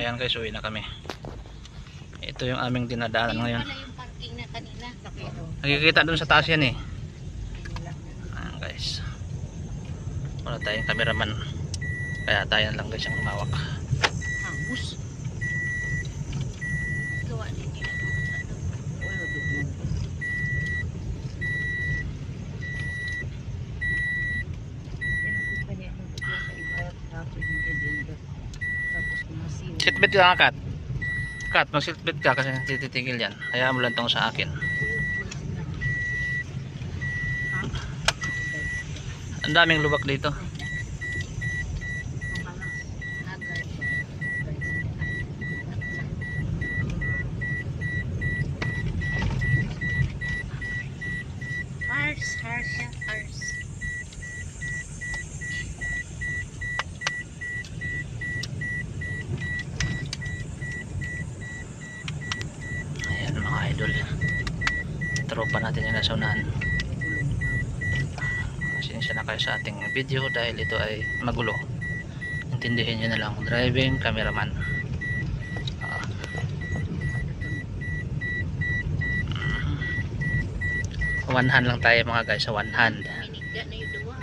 Ayan guys, uwi na kami. Ito yung aming dinadaanan ngayon. Yung parking na kanina. Nakikita dun sa taas yan eh. Ayan guys. Wala tayong cameraman. Kaya tayo lang guys ang humawak. Hangos. Gawa din yun. Seatbelt ka Kat. Kat, mag seatbelt ka kasi tititigil yan. Hayaan mo lang tong sa akin. Ang daming lubak dito. Hars. Ayan mga idol. Tropa natin yung nasa unahan. Pasensya na kayo sa ating video dahil ito ay magulo. Intindihin nyo na lang. Driving cameraman. One hand lang tayo mga guys, sa one hand. Minigda na yung duwa.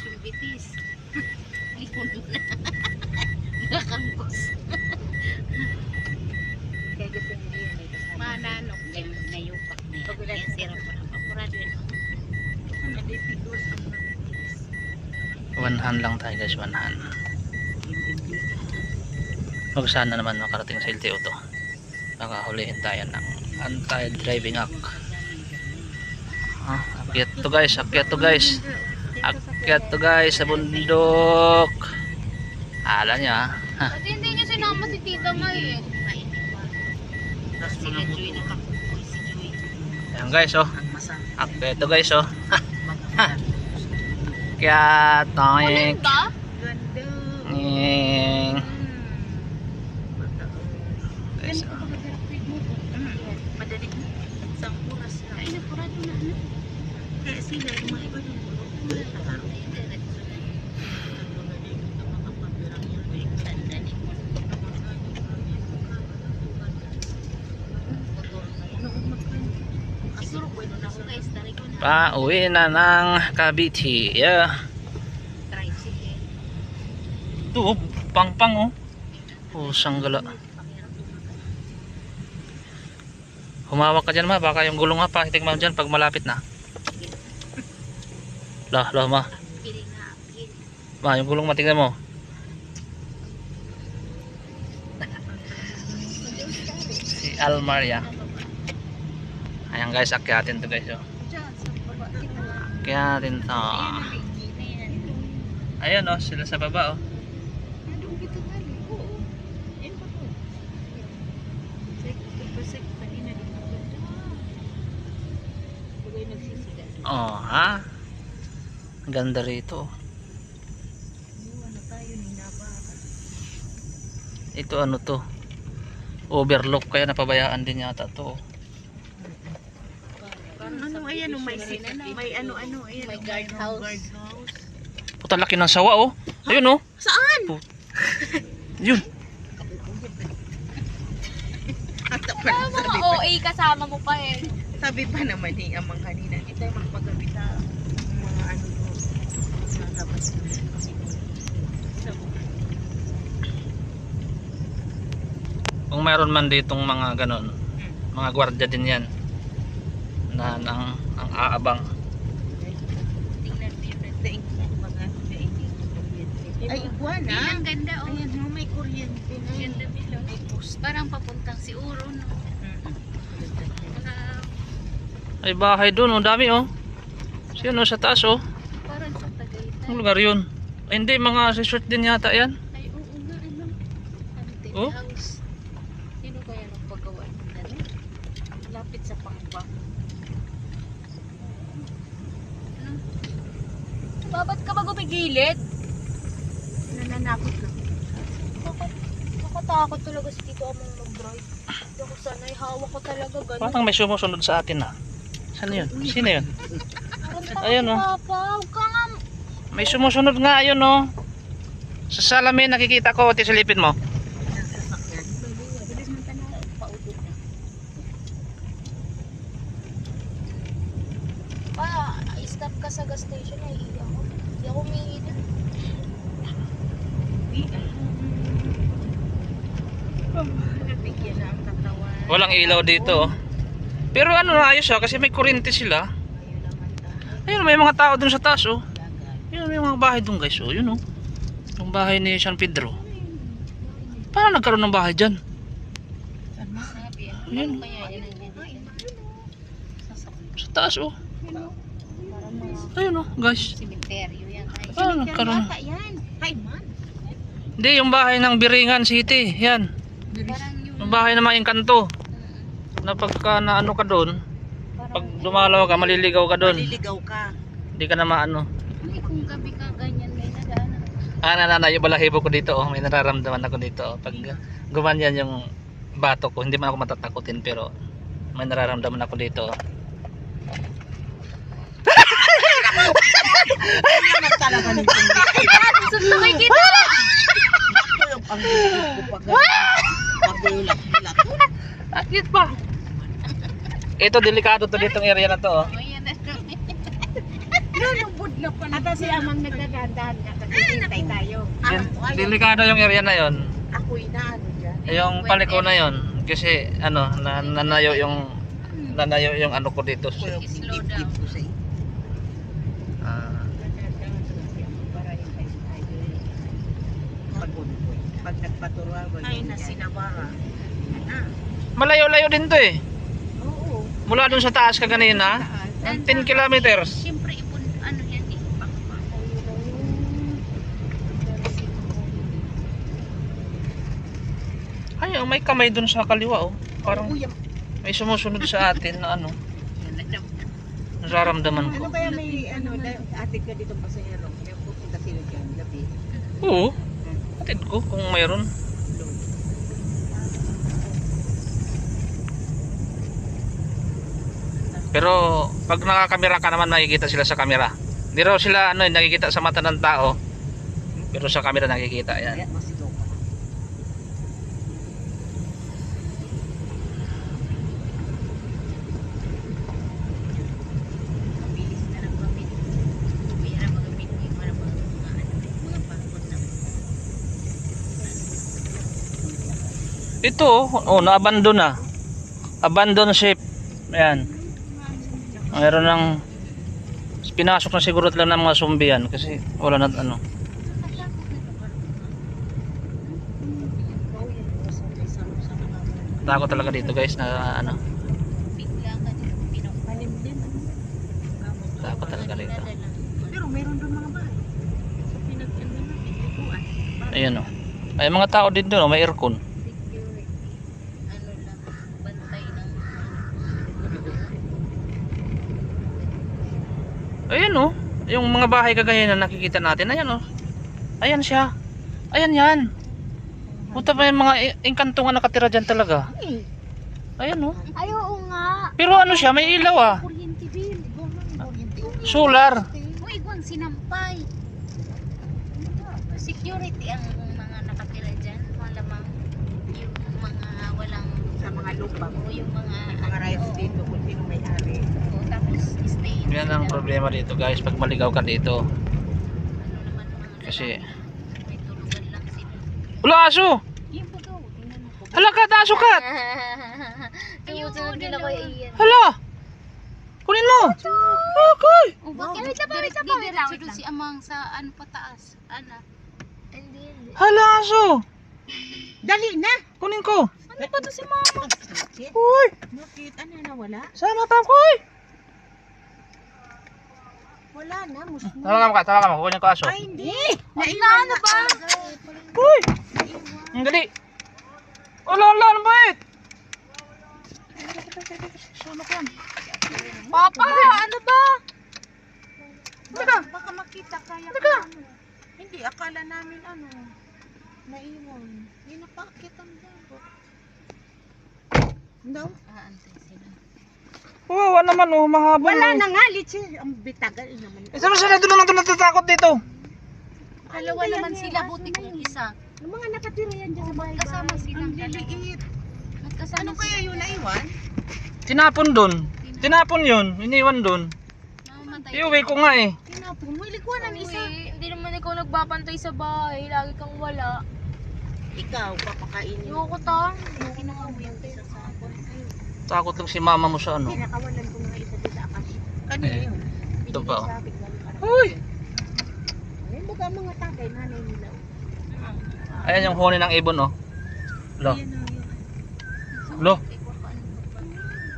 Yung bitis. Lipon mo na. Nakangkos. Kaya gusto nyo yun. Mananok. Nayupak na yan. Yan sirap pa na. Papurado yun. One hand lang tayo guys, one hand. Huwag sana naman makarating sa LTO to. Nakahulihin tayo ng anti-driving act. Akyat to guys, akyat to guys. Akyat to guys sa bundok. Ala niya ha. Hindi nyo sinama si Tita May eh. Si Joy nakakupoy si Joy. Ayan guys oh. Akyat to guys oh. Akyat toink. Ganda? Nging. Guys oh. Madali. Isang oras na. Ay, napurado na. Kaya sila, mga iba yung Pauwi na ng Cavite. Yeah. Ito, pang-pang oh. Pusang gala. Humawak ka dyan ma, baka yung gulong nga pa hitig mo dyan pag malapit na. Lah ma. Ma, yung gulong matignan mo. Si Almaria. Ayan guys, akyatin to guys oh. Akyatin to. Ayan oh, sila sa baba oh. Oh, ha? Ganda rito. Ito ano to? Overlook kaya napabayaan din yata to. Ano ayan may ano ayan may guardhouse. Puta laki ng sawa oh. Ayun oh. Saan? Yun. Mga OA kasama mo pa eh. Sabi pa naman ni amang kanina, kita magpagabi sa mga ano doon sa labas ng Kung mayroon man ditong mga ganon, mga gwardiya din yan na ang aabang. Tingnan mo yung nagtaing mga ay iguana. Ang ganda oh. Ayan mo may kuryente na. Ganda nila. May post. Parang papuntang si Uro no. Ay bahay doon oh, dami oh. Siya no sa taas oh. Parang sa Tagaytay. Ang lugar yun. Ay, hindi, mga resort din yata yan. Ay oo nga ano. Hunting Oh? house. Sino kaya nagpagawa ng ano? Lapit sa Pangba. Ano? Babat ka ba gumigilid? Nananakot ka. Nakatakot talaga si Tito Among mag-drive. Ako sanay, hawak ko talaga ganun. Parang may sumusunod sa atin na. Saan yun? Sino yun? Parang Ayun, oh. Papa, huwag ka nga. May sumusunod nga ayun oh. Sa salamin nakikita ko, silipin mo. Ng sasakyan. Bilis man tanaw, paudot na. Stop ka sa gas station ay ako. Di ako umihi dun. Nabigyan na ang katawan. Walang ilaw dito. Oh. Pero ano na ayos kasi may kuryente sila. Ayun naman tayo. Ayun, may mga tao dun sa taas oh. Dagat. Ayun, may mga bahay dun guys oh. Yun oh. Yung bahay ni San Pedro. Paano nagkaroon ng bahay dyan? Saan mo? Sabi yan. Ayun. Ano kaya yan ang ganyan? Sa taas oh. Parang mga Ayun oh guys. simenteryo yan. Ay, Paano nagkaroon? yata yan. Kaiman. Hindi, yung bahay ng Biringan City. Yan. Parang yung... Yung bahay ng mga engkanto. Na pagka na ano ka doon, pag dumalaw ka, maliligaw ka doon. Maliligaw ka. Hindi ka na maano. Ay, kung gabi ka ganyan may nadaanan. Nananayo balahibo ko dito oh. May nararamdaman ako dito oh. Pag gumanyan yung bato ko, hindi man ako matatakutin pero may nararamdaman ako dito oh. Ay, naman talaga nito. Sunod kay kita! Ito yung pang-ibig ko pag-ulak-ulak. Akit pa. Ito delikado to ditong area na to oh. Ayan na. Nalubod na pa. Ata si Amang nagdadandahan ka. Naghihintay tayo. Delikado yung area na yon. Ako'y na ano dyan. Yung paliko na yon kasi ano nanayo yung ano ko dito. Ako yung Slow dip-dip down. ko sa iyo. Ah, Pag nagpaturuan, ay na sinabara. malayo-layo din to eh. Oo. Mula dun sa taas ka kanina, 10 kilometers. Siyempre, ipon, ano yan eh. Ay, oh, may kamay dun sa kaliwa oh. Parang Uy, may sumusunod sa atin na ano. Nararamdaman ko. ano kaya may ano, atik ka dito pasahero? May pupunta sila dyan, gabi. Oo. Atid ko kung mayroon. Pero pag nakakamera ka naman nakikita sila sa kamera. Hindi raw sila ano, nakikita sa mata ng tao. Pero sa kamera nakikita yan. Kaya masigaw ka. Mabilis na lang kami. Bira magamit ko yung mga passport na. Ito oh, na-abandon na. Abandon ship. Ayan. Mayroon ng pinasok na siguro lang ng mga zombie yan kasi wala na ano. Takot talaga dito guys na ano. Bigla ka din pinok. Malimlim. Takot talaga dito. Pero mayroon doon mga bahay. Sa pinagkanda natin, ituan. Ayan oh. Ay mga tao din doon oh, may aircon. Security. Ano lang, bantay ng... Ayan oh. Yung mga bahay kagaya na nakikita natin. Ayan oh. Ayan siya. Ayan yan. Puta pa yung mga engkanto nga nakatira dyan talaga. Ayan oh. Ay, oo nga. Pero ano siya, may ilaw ah. Kuryente bill. Solar. Uy, guwang sinampay. Security ang mga nakatira dyan. Malamang yung mga walang... Sa mga lupa. O yung mga... Mga rights dito kung sino may-ari. O, tapos stay. Yan ang problema dito guys pag maligaw ka dito. Ano naman mga... Kasi May tulugan lang sila. wala aso. Yung po daw. Tingnan mo po. Hala ka, aso ka. Tumusunod din ako iyan. Hala. Kunin mo. Okay. Oh, bakit? Wait lang. Diretso si Amang sa ano pataas. Ana. Hindi. Hala aso. Dali na! Kunin ko. Ano ba to si Mama? Uy. Bakit? Ano na wala? Sana pa ko. Wala na, musmo. Tawagan mo. Kunin ko aso. Ay, hindi! Naiwan na ba? Uy. Ang gali. Ala, ano ba eh? Papa, ano ba? Baka makita kaya ka ano. Hindi, akala namin ano. Naiwan. Hindi napakit ang dago. No? Aantay sila. Wawa naman oh, mahabol. Wala na nga, Litsi. Ang bitagal naman. Isa mo sila doon natatakot dito. Dalawa naman sila, buti kung isa. Yung mga nakatira yan dyan sa bahay. Kasama silang Ang dalawa. liliit. Nagkasama Ano kaya yun, naiwan? Tinapon dun. Tinapon yun. Iniwan dun. Namamatay. Iuwi ko nga eh. Tinapon mo, ilikuan isa. Hindi naman ikaw nagbabantay sa bahay. Lagi kang wala. Ikaw, papakainin. Ayoko ta. Ayoko na nga uwi sa sabon. Takot lang si mama mo sa ano. Pinakawalan ko nga isa dito sa Akashi. Kanina Eh. yun. Ito pa oh. Sabi ko, Uy! ayun baga mga tagay, nanay nila. Ayan yung huni ng ibon oh. Lo. Ayan na yun. Lo.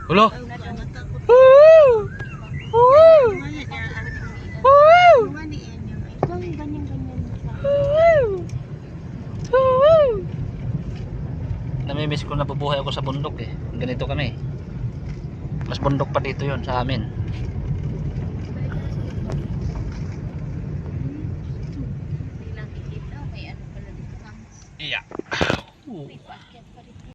Lo. Ay, natakot. Woo! Woo! Wala niya. Woo! Wala niya. Ito yung ganyan-ganyan na siya. Namimiss ko na bubuhay ako sa bundok eh. Ganito kami. Mas bundok pa dito yon sa amin. Hindi nakikita. May ano pala dito. Iya.